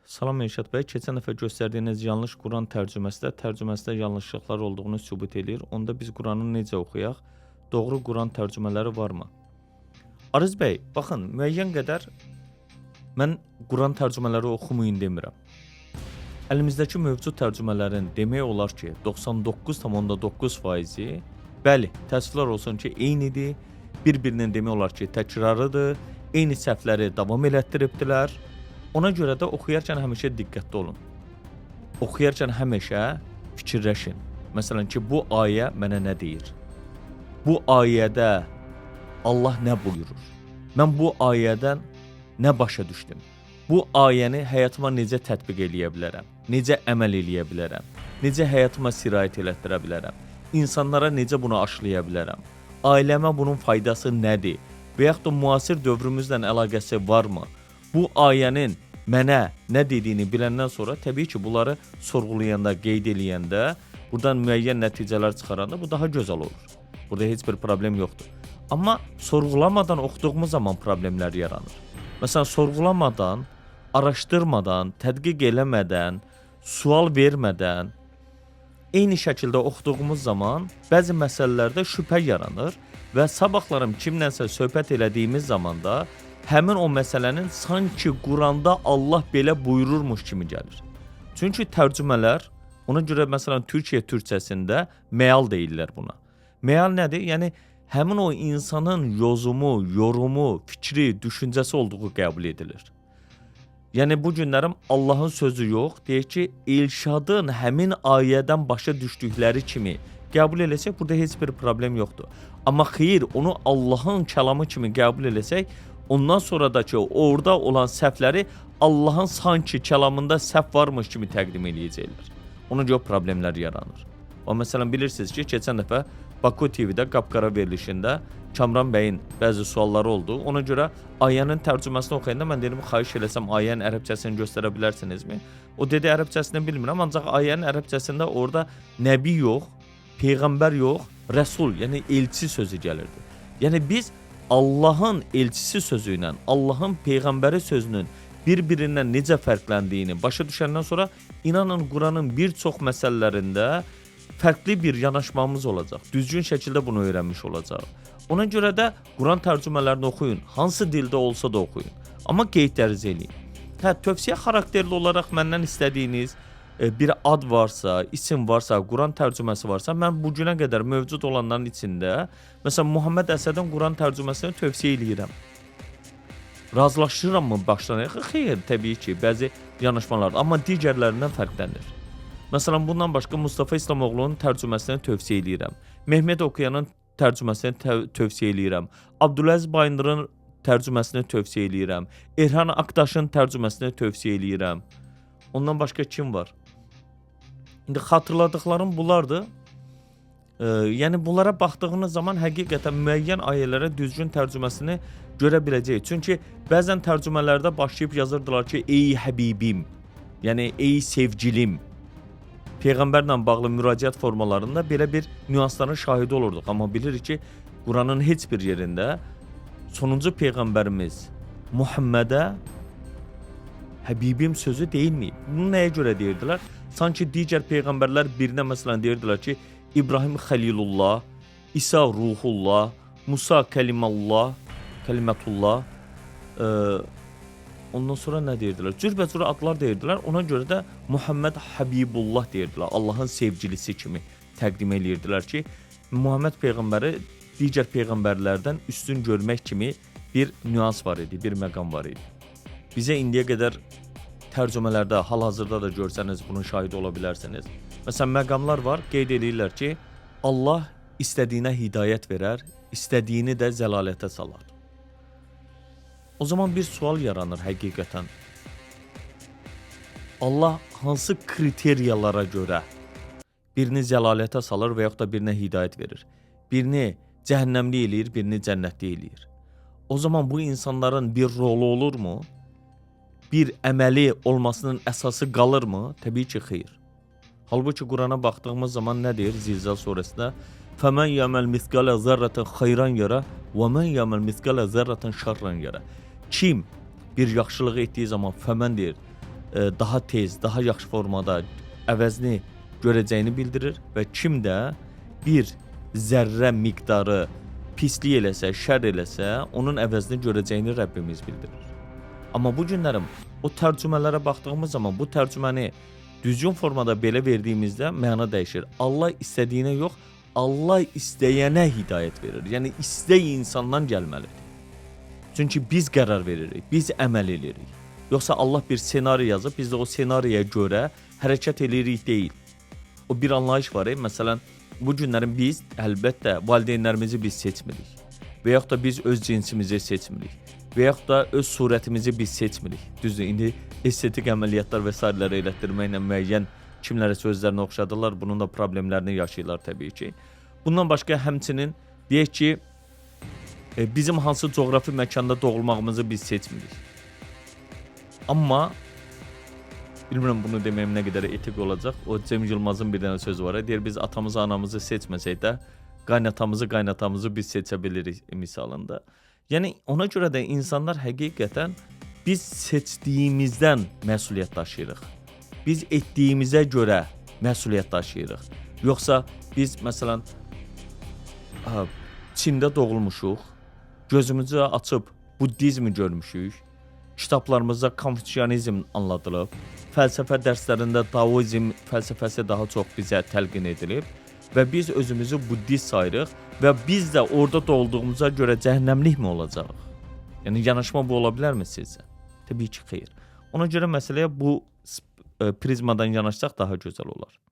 Salam Elşad bəy, keçən dəfə göstərdiyiniz yanlış Quran tərcüməsində yanlışlıqlar olduğunu sübut eləyir. Onda biz Quranı necə oxuyaq? Doğru Quran tərcümələri varmı? Arız bəy, baxın, müəyyən qədər mən Quran tərcümələri oxumayın demirəm. Əlimizdəki mövcud tərcümələrin demək olar ki, 99,9%-i bəli, təəssüflər olsun ki, eynidir, bir-birinin demək olar ki, təkrarıdır, eyni səhvləri davam elətdiribdilər. Ona görə də oxuyarkən həmişə diqqətli olun. Oxuyarkən həmişə fikirləşin. Məsələn ki, bu ayə mənə nə deyir? Bu ayədə Allah nə buyurur? Mən bu ayədən nə başa düşdüm? Bu ayəni həyatıma necə tətbiq eləyə bilərəm? Necə əməl eləyə bilərəm? Necə həyatıma sirayət elətdirə bilərəm? İnsanlara necə bunu aşlaya bilərəm? Ailəmə bunun faydası nədir? Və yaxud da müasir dövrümüzlə əlaqəsi varmı? Bu ayənin mənə nə dediyini biləndən sonra təbii ki, bunları sorğulayanda, qeyd eləyəndə, buradan müəyyən nəticələr çıxaranda bu daha gözəl olur. Burada heç bir problem yoxdur. Amma sorğulamadan oxuduğumuz zaman problemlər yaranır. Məsələn, sorğulamadan, araşdırmadan, tədqiq eləmədən, sual vermədən, eyni şəkildə oxuduğumuz zaman bəzi məsələlərdə şübhə yaranır və sabahlarım kimlənsə söhbət elədiyimiz zaman da həmin o məsələnin sanki Quranda Allah belə buyururmuş kimi gəlir. Çünki tərcümələr, ona görə məsələn Türkiyə türkçəsində meyal deyirlər buna. Meyal nədir? Yəni həmin o insanın yozumu, yorumu, fikri, düşüncəsi olduğu qəbul edilir. Yəni bu günlərim Allahın sözü yox, deyir ki, Elşadın həmin ayədən başa düşdükləri kimi qəbul eləsək, burada heç bir problem yoxdur. Amma xeyr, onu Allahın kəlamı kimi qəbul eləsək, ondan sonra da ki, orada olan səhvləri Allahın sanki kəlamında səhv varmış kimi təqdim eləyəcəklər. Ona görə problemlər yaranır. O məsələn bilirsiniz ki, keçən dəfə Baku TV-də qapqara verilişində Kamran bəyin bəzi sualları oldu. Ona görə ayənin tərcüməsini oxuyanda mən dedim, xahiş eləsəm ayənin ərəbcəsini göstərə bilərsinizmi? O dedi, ərəbcəsini bilmirəm, ancaq ayənin ərəbcəsində orada nəbi yox, peyğəmbər yox, rəsul, yəni elçi sözü gəlirdi. Yəni biz Allahın elçisi sözü ilə Allahın peyğəmbəri sözünün bir-birindən necə fərqləndiyini başa düşəndən sonra inanın Quranın bir çox məsələlərində fərqli bir yanaşmamız olacaq. Düzgün şəkildə bunu öyrənmiş olacaq. Ona görə də Quran tərcümələrini oxuyun. Hansı dildə olsa da oxuyun. Amma qeydlərinizi eləyin. Tövsiyə xarakterli olaraq məndən istədiyiniz bir ad varsa, isim varsa, Quran tərcüməsi varsa, mən bu günə qədər mövcud olanların içində, məsələn, Muhammed Əsədin Quran tərcüməsini tövsiyə eləyirəm. Razılaşırammı başdan? Xeyr, təbii ki, bəzi yanaşmalar, amma digərlərindən fərqlənir. Məsələn, bundan başqa Mustafa İslamoğlu'nun tərcüməsini tövsiyə eləyirəm. Mehmet Okuyanın tərcüməsini tövsiyə eləyirəm. Abdüləziz Bayındırın tərcüməsini tövsiyə eləyirəm. Erhan Aktaşın tərcüməsini tövsiyə eləyirəm. Ondan başqa kim var? İndi xatırladıqlarım bunlardır. Yəni bunlara baxdığınız zaman həqiqətən müəyyən ayələrə düzgün tərcüməsini görə biləcəyik. Çünki bəzən tərcümələrdə başlayıb yazırdılar ki, ey həbibim, yəni ey sevgilim. Peyğəmbərlə bağlı müraciət formalarında belə bir nüansların şahidi olurduq. Amma bilirik ki, Quranın heç bir yerində sonuncu Peyğəmbərimiz Muhammedə Həbibim sözü deyilməyib. Bunu nəyə görə deyirdilər? Sanki digər peyğəmbərlər birinə məsələn deyirdilər ki, İbrahim Xəlilullah, İsa Ruhullah, Musa Kəlimallah, Kəlimatullah, ondan sonra nə deyirdilər? Cürbəcür adlar deyirdilər. Ona görə də Muhammed Habibullah deyirdilər. Allahın sevgilisi kimi təqdim edirdilər ki, Muhammed peyğəmbəri digər peyğəmbərlərdən üstün görmək kimi bir nüans var idi, bir məqam var idi. Bizə indiyə qədər tərcümələrdə, hal-hazırda da görsəniz bunun şahidi ola bilərsiniz. Məsələn, məqamlar var, qeyd edirlər ki, Allah istədiyinə hidayət verər, istədiyini də zəlalətə salar. O zaman bir sual yaranır həqiqətən. Allah hansı kriteriyalara görə birini zəlalətə salır və yaxud da birinə hidayət verir? Birini cəhənnəmli eləyir, birini cənnətli eləyir. O zaman bu insanların bir rolu olurmu? Bir əməli olmasının əsası qalırmı? Təbii ki, xeyr. Halbuki Qurana baxdığımız zaman nə deyir Zilzal surəsində? فَمَنْ يَمَلْ مِثْقَلَ زَرَّةً خَيْرًا يَرَى وَمَنْ يَمَلْ مِثْقَلَ زَرَّةً شَرًّا يَرَى. Kim bir yaxşılıq etdiyi zaman fəmən deyir, daha tez, daha yaxşı formada əvəzini görəcəyini bildirir və kim də bir zərrə miqdarı pislik eləsə, şər eləsə, onun əvəzini görəcəyini Rəbbimiz bildirir. Amma bu günlərim o tərcümələrə baxdığımız zaman bu tərcüməni düzgün formada belə verdiyimizdə məna dəyişir. Allah istədiyinə yox, Allah istəyənə hidayət verir. Yəni istək insandan gəlməlidir. Çünki biz qərar veririk, biz əməl edirik. Yoxsa Allah bir senari yazıb, biz də o senariyə görə hərəkət edirik deyil. O bir anlayış var. Məsələn, bu günlərin biz əlbəttə valideynlərimizi biz seçmirik. Və yaxud da biz öz cinsimizi seçmirik. Və yaxud da öz surətimizi biz seçmirik. Düzdür, indi estetik əməliyyatlar və s. elətdirməklə müəyyən kimlərə sözlərini oxşadılar, bunun da problemlərini yaşayırlar təbii ki. Bundan başqa həmçinin deyək ki, bizim hansı coğrafi məkanda doğulmağımızı biz seçmirik. Amma bilmirəm bunu deməyim nə qədər etik olacaq. O Cem Yılmazın bir dənə sözü var. Deyir biz atamızı, anamızı seçməsək də qaynatamızı biz seçə bilirik misalında. Yəni ona görə də insanlar həqiqətən biz seçdiyimizdən məsuliyyət daşıyırıq. Biz etdiyimizə görə məsuliyyət daşıyırıq. Yoxsa biz məsələn Çində doğulmuşuq, gözümüzü açıb Buddizmi görmüşük, kitablarımızda Konfutsiyanizm anladılıb, fəlsəfə dərslərində Daoizm fəlsəfəsi daha çox bizə təlqin edilib və biz özümüzü Buddist sayırıq və biz də orada doğulduğumuza görə cəhənnəmlikmi olacaq? Yəni yanaşma bu ola bilərmi sizcə? Təbii ki, xeyr. Ona görə məsələyə bu prizmadan yanaşsaq daha gözəl olar.